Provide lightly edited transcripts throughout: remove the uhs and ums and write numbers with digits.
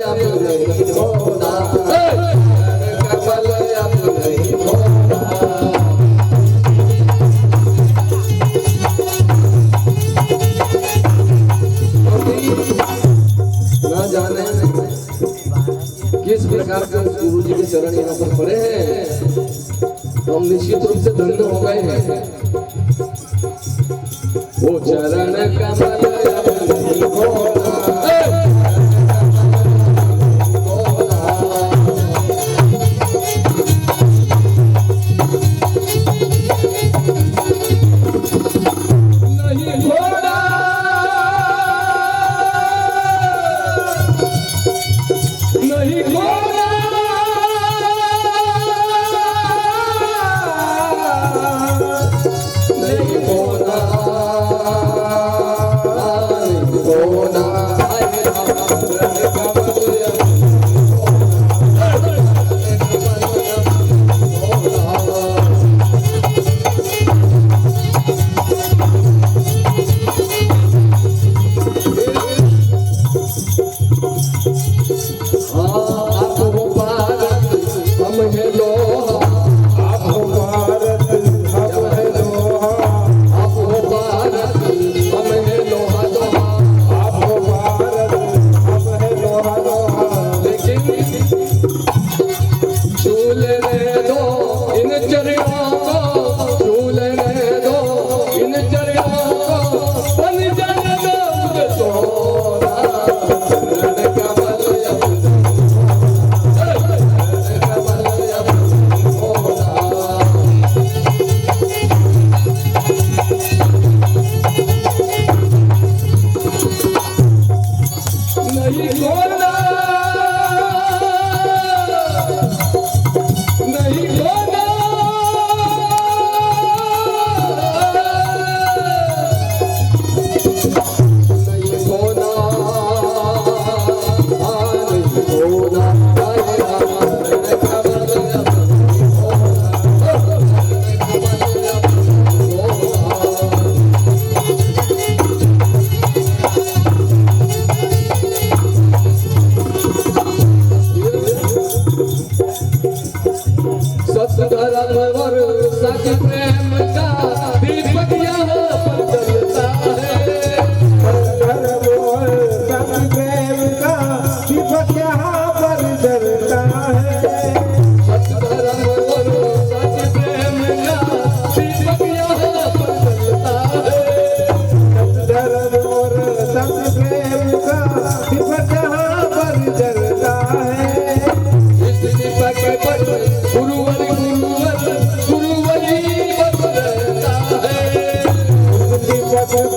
किस प्रकार से गुरु जी के चरण यहाँ पर पड़े हैं तो हम निश्चित रूप से धन्य हो गए हैं। वो चरण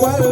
कमल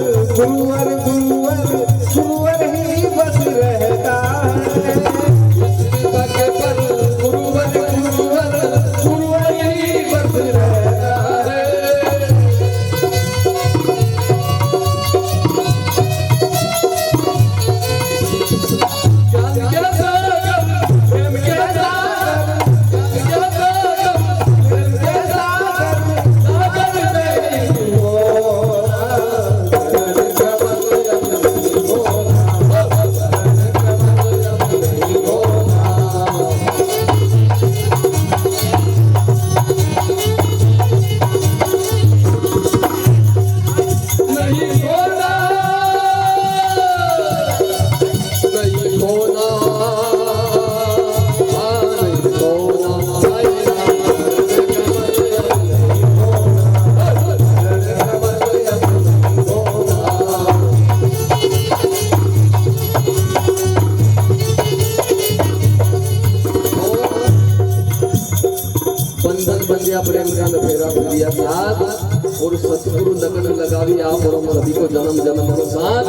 और सतगुरु लगन लगावी आप और हम सभी को जन्म जन्म के साथ।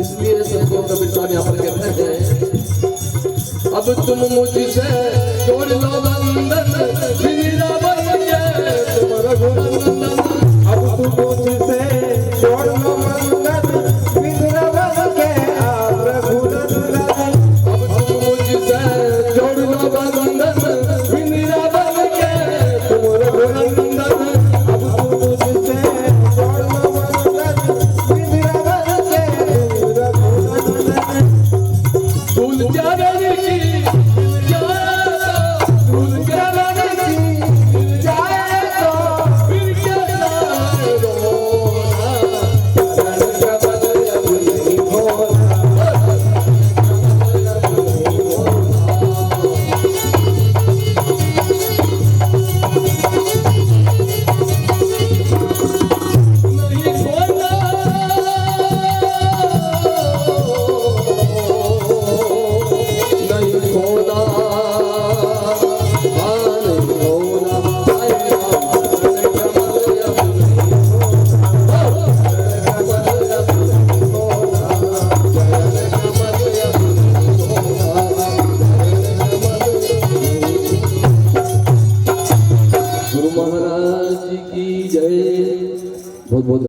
इसलिए सतगुरु कबीर साहब यहाँ पर कहते हैं अब तुम मुझसे जोड़ लो बंधन मेरा बन के तुम रघुनंदन। अब तुम मुझसे जोड़ लो बंधन मेरा बन के आप रघुनंदन। अब तुम मुझसे जोड़ लो बंधन मेरा बन के तुम रघुनंदन। फूल चारे